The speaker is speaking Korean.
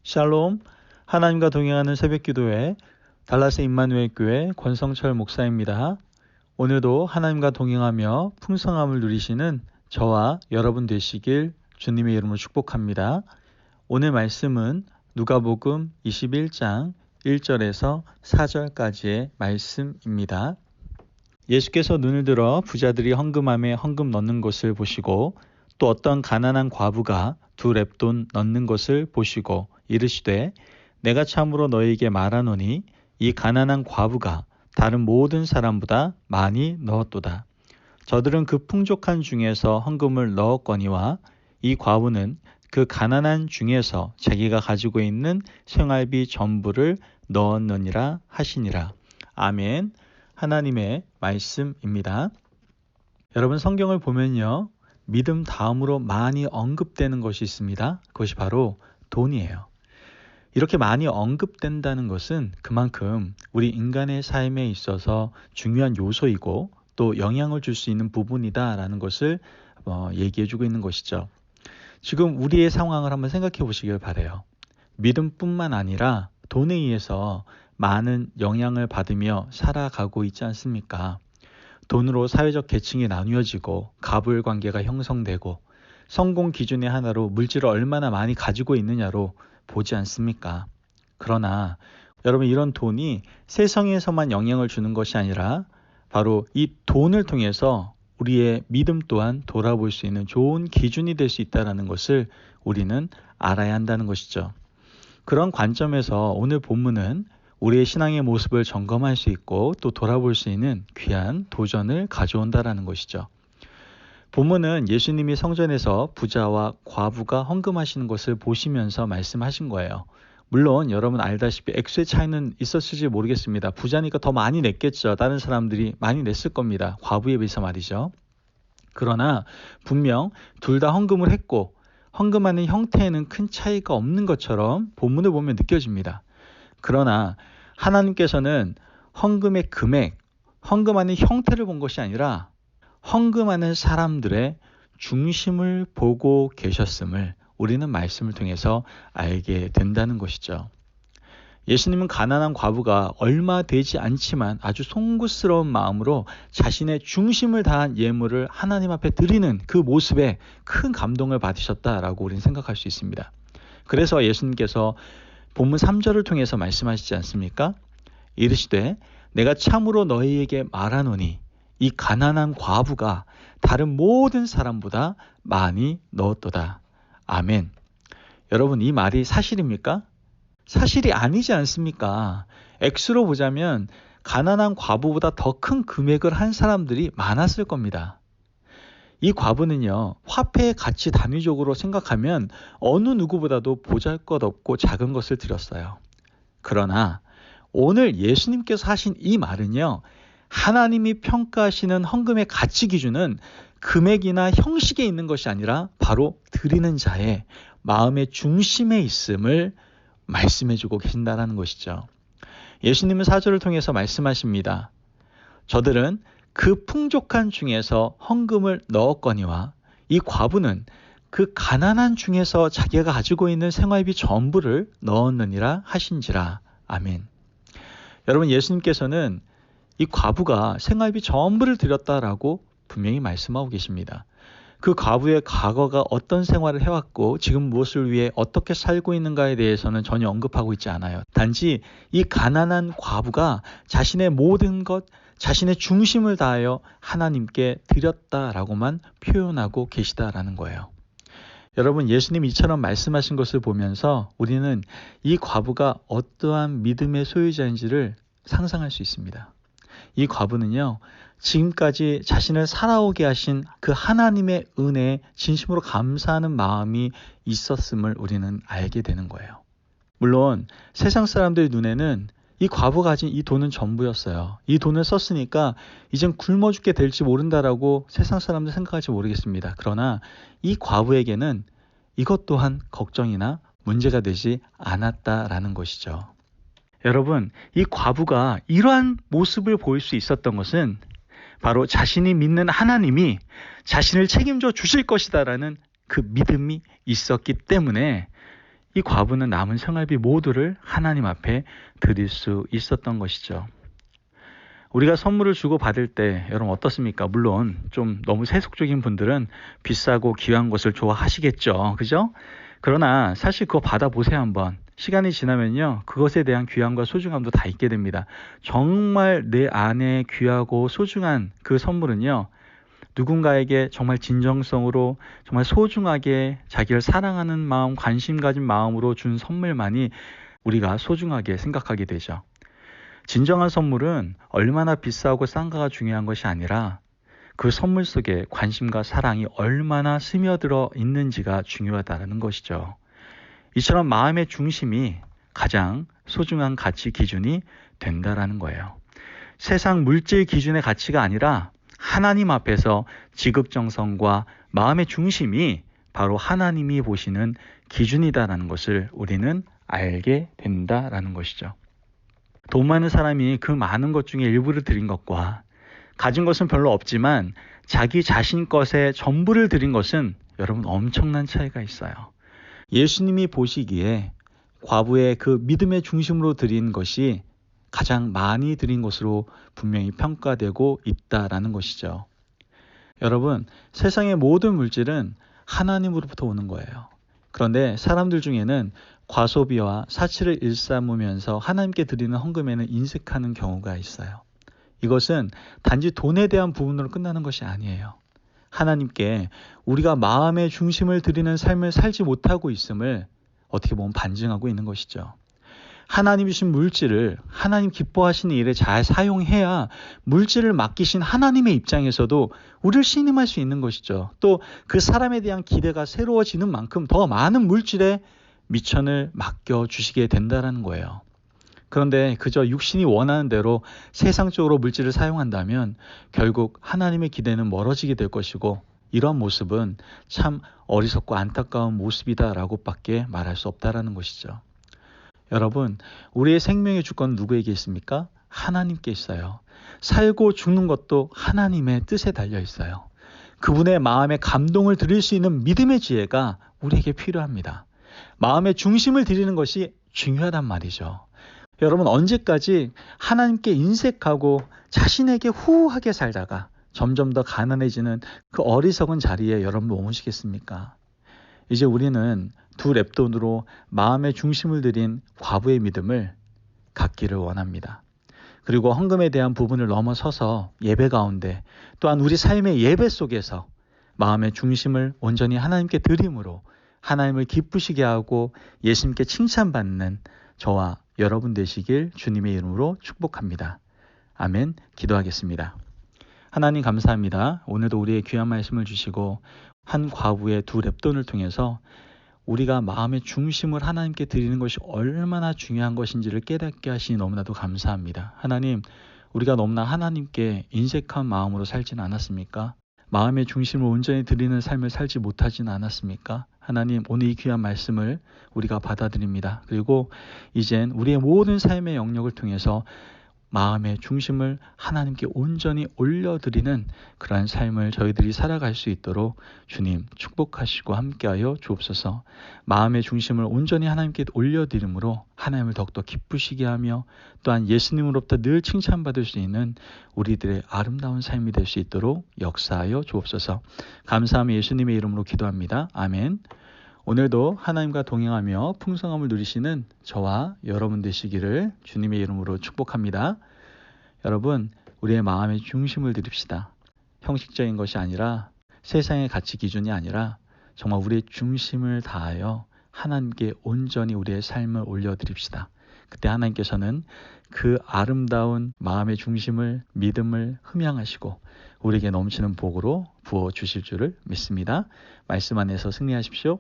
샬롬, 하나님과 동행하는 새벽기도회 달라스 임마누엘 교회 권성철 목사입니다. 오늘도 하나님과 동행하며 풍성함을 누리시는 저와 여러분 되시길 주님의 이름으로 축복합니다. 오늘 말씀은 누가복음 21장 1절에서 4절까지의 말씀입니다. 예수께서 눈을 들어 부자들이 헌금함에 헌금 넣는 것을 보시고 또 어떤 가난한 과부가 2렙돈 넣는 것을 보시고 이르시되 내가 참으로 너희에게 말하노니 이 가난한 과부가 다른 모든 사람보다 많이 넣었도다. 저들은 그 풍족한 중에서 헌금을 넣었거니와 이 과부는 그 가난한 중에서 자기가 가지고 있는 생활비 전부를 넣었느니라 하시니라. 아멘. 하나님의 말씀입니다. 여러분, 성경을 보면요, 믿음 다음으로 많이 언급되는 것이 있습니다. 그것이 바로 돈이에요. 이렇게 많이 언급된다는 것은 그만큼 우리 인간의 삶에 있어서 중요한 요소이고 또 영향을 줄 수 있는 부분이다라는 것을 얘기해주고 있는 것이죠. 지금 우리의 상황을 한번 생각해 보시길 바라요. 믿음뿐만 아니라 돈에 의해서 많은 영향을 받으며 살아가고 있지 않습니까? 돈으로 사회적 계층이 나뉘어지고 갑을 관계가 형성되고 성공 기준의 하나로 물질을 얼마나 많이 가지고 있느냐로 보지 않습니까? 그러나 여러분, 이런 돈이 세상에서만 영향을 주는 것이 아니라 바로 이 돈을 통해서 우리의 믿음 또한 돌아볼 수 있는 좋은 기준이 될 수 있다는 것을 우리는 알아야 한다는 것이죠. 그런 관점에서 오늘 본문은 우리의 신앙의 모습을 점검할 수 있고 또 돌아볼 수 있는 귀한 도전을 가져온다라는 것이죠. 본문은 예수님이 성전에서 부자와 과부가 헌금하시는 것을 보시면서 말씀하신 거예요. 물론 여러분 알다시피 액수의 차이는 있었을지 모르겠습니다. 부자니까 더 많이 냈겠죠. 다른 사람들이 많이 냈을 겁니다. 과부에 비해서 말이죠. 그러나 분명 둘 다 헌금을 했고 헌금하는 형태에는 큰 차이가 없는 것처럼 본문을 보면 느껴집니다. 그러나 하나님께서는 헌금의 금액, 헌금하는 형태를 본 것이 아니라 헌금하는 사람들의 중심을 보고 계셨음을 우리는 말씀을 통해서 알게 된다는 것이죠. 예수님은 가난한 과부가 얼마 되지 않지만 아주 송구스러운 마음으로 자신의 중심을 다한 예물을 하나님 앞에 드리는 그 모습에 큰 감동을 받으셨다라고 우리는 생각할 수 있습니다. 그래서 예수님께서 본문 3절을 통해서 말씀하시지 않습니까? 이르시되 내가 참으로 너희에게 말하노니 이 가난한 과부가 다른 모든 사람보다 많이 넣었도다. 아멘. 여러분, 이 말이 사실입니까? 사실이 아니지 않습니까? 액수로 보자면 가난한 과부보다 더 큰 금액을 한 사람들이 많았을 겁니다. 이 과부는요, 화폐의 가치 단위적으로 생각하면 어느 누구보다도 보잘것없고 작은 것을 드렸어요. 그러나 오늘 예수님께서 하신 이 말은요, 하나님이 평가하시는 헌금의 가치 기준은 금액이나 형식에 있는 것이 아니라 바로 드리는 자의 마음의 중심에 있음을 말씀해주고 계신다는 것이죠. 예수님은 4절을 통해서 말씀하십니다. 저들은 그 풍족한 중에서 헌금을 넣었거니와 이 과부는 그 가난한 중에서 자기가 가지고 있는 생활비 전부를 넣었느니라 하신지라. 아멘. 여러분, 예수님께서는 이 과부가 생활비 전부를 드렸다라고 분명히 말씀하고 계십니다. 그 과부의 과거가 어떤 생활을 해왔고 지금 무엇을 위해 어떻게 살고 있는가에 대해서는 전혀 언급하고 있지 않아요. 단지 이 가난한 과부가 자신의 모든 것, 자신의 중심을 다하여 하나님께 드렸다라고만 표현하고 계시다라는 거예요. 여러분, 예수님 이처럼 말씀하신 것을 보면서 우리는 이 과부가 어떠한 믿음의 소유자인지를 상상할 수 있습니다. 이 과부는요, 지금까지 자신을 살아오게 하신 그 하나님의 은혜에 진심으로 감사하는 마음이 있었음을 우리는 알게 되는 거예요. 물론 세상 사람들 눈에는 이 과부가 가진 이 돈은 전부였어요. 이 돈을 썼으니까 이젠 굶어 죽게 될지 모른다라고 세상 사람들 생각할지 모르겠습니다. 그러나 이 과부에게는 이것 또한 걱정이나 문제가 되지 않았다라는 것이죠. 여러분, 이 과부가 이러한 모습을 보일 수 있었던 것은 바로 자신이 믿는 하나님이 자신을 책임져 주실 것이다라는 그 믿음이 있었기 때문에 이 과부는 남은 생활비 모두를 하나님 앞에 드릴 수 있었던 것이죠. 우리가 선물을 주고 받을 때 여러분 어떻습니까? 물론 좀 너무 세속적인 분들은 비싸고 귀한 것을 좋아하시겠죠. 그죠? 그러나 사실 그거 받아보세요 한번. 시간이 지나면요. 그것에 대한 귀함과 소중함도 다 잊게 됩니다. 정말 내 안에 귀하고 소중한 그 선물은요. 누군가에게 정말 진정성으로 정말 소중하게 자기를 사랑하는 마음, 관심 가진 마음으로 준 선물만이 우리가 소중하게 생각하게 되죠. 진정한 선물은 얼마나 비싸고 싼가가 중요한 것이 아니라 그 선물 속에 관심과 사랑이 얼마나 스며들어 있는지가 중요하다는 것이죠. 이처럼 마음의 중심이 가장 소중한 가치 기준이 된다라는 거예요. 세상 물질 기준의 가치가 아니라 하나님 앞에서 지극정성과 마음의 중심이 바로 하나님이 보시는 기준이다라는 것을 우리는 알게 된다라는 것이죠. 돈 많은 사람이 그 많은 것 중에 일부를 드린 것과 가진 것은 별로 없지만 자기 자신 것의 전부를 드린 것은 여러분 엄청난 차이가 있어요. 예수님이 보시기에 과부의 그 믿음의 중심으로 드린 것이 가장 많이 드린 것으로 분명히 평가되고 있다라는 것이죠. 여러분, 세상의 모든 물질은 하나님으로부터 오는 거예요. 그런데 사람들 중에는 과소비와 사치를 일삼으면서 하나님께 드리는 헌금에는 인색하는 경우가 있어요. 이것은 단지 돈에 대한 부분으로 끝나는 것이 아니에요. 하나님께 우리가 마음의 중심을 드리는 삶을 살지 못하고 있음을 어떻게 보면 반증하고 있는 것이죠. 하나님 주신 물질을 하나님 기뻐하시는 일에 잘 사용해야 물질을 맡기신 하나님의 입장에서도 우리를 신임할 수 있는 것이죠. 또 그 사람에 대한 기대가 새로워지는 만큼 더 많은 물질에 미천을 맡겨주시게 된다는 거예요. 그런데 그저 육신이 원하는 대로 세상적으로 물질을 사용한다면 결국 하나님의 기대는 멀어지게 될 것이고 이런 모습은 참 어리석고 안타까운 모습이다라고 밖에 말할 수 없다라는 것이죠. 여러분, 우리의 생명의 주권은 누구에게 있습니까? 하나님께 있어요. 살고 죽는 것도 하나님의 뜻에 달려 있어요. 그분의 마음에 감동을 드릴 수 있는 믿음의 지혜가 우리에게 필요합니다. 마음의 중심을 드리는 것이 중요하단 말이죠. 여러분, 언제까지 하나님께 인색하고 자신에게 후하게 살다가 점점 더 가난해지는 그 어리석은 자리에 여러분 머무시겠습니까? 이제 우리는 두 랩돈으로 마음의 중심을 들인 과부의 믿음을 갖기를 원합니다. 그리고 헌금에 대한 부분을 넘어서서 예배 가운데 또한 우리 삶의 예배 속에서 마음의 중심을 온전히 하나님께 드림으로 하나님을 기쁘시게 하고 예수님께 칭찬받는 저와 여러분 되시길 주님의 이름으로 축복합니다. 아멘. 기도하겠습니다. 하나님 감사합니다. 오늘도 우리의 귀한 말씀을 주시고 한 과부의 두 랩돈을 통해서 우리가 마음의 중심을 하나님께 드리는 것이 얼마나 중요한 것인지를 깨닫게 하시니 너무나도 감사합니다. 하나님, 우리가 너무나 하나님께 인색한 마음으로 살지는 않았습니까? 마음의 중심을 온전히 드리는 삶을 살지 못하지는 않았습니까? 하나님, 오늘 이 귀한 말씀을 우리가 받아들입니다. 그리고 이젠 우리의 모든 삶의 영역을 통해서 마음의 중심을 하나님께 온전히 올려드리는 그러한 삶을 저희들이 살아갈 수 있도록 주님 축복하시고 함께하여 주옵소서. 마음의 중심을 온전히 하나님께 올려드림으로 하나님을 더욱더 기쁘시게 하며 또한 예수님으로부터 늘 칭찬받을 수 있는 우리들의 아름다운 삶이 될 수 있도록 역사하여 주옵소서. 감사하며 예수님의 이름으로 기도합니다. 아멘. 오늘도 하나님과 동행하며 풍성함을 누리시는 저와 여러분 되시기를 주님의 이름으로 축복합니다. 여러분, 우리의 마음의 중심을 드립시다. 형식적인 것이 아니라 세상의 가치 기준이 아니라 정말 우리의 중심을 다하여 하나님께 온전히 우리의 삶을 올려드립시다. 그때 하나님께서는 그 아름다운 마음의 중심을 믿음을 흠양하시고 우리에게 넘치는 복으로 부어주실 줄을 믿습니다. 말씀 안에서 승리하십시오.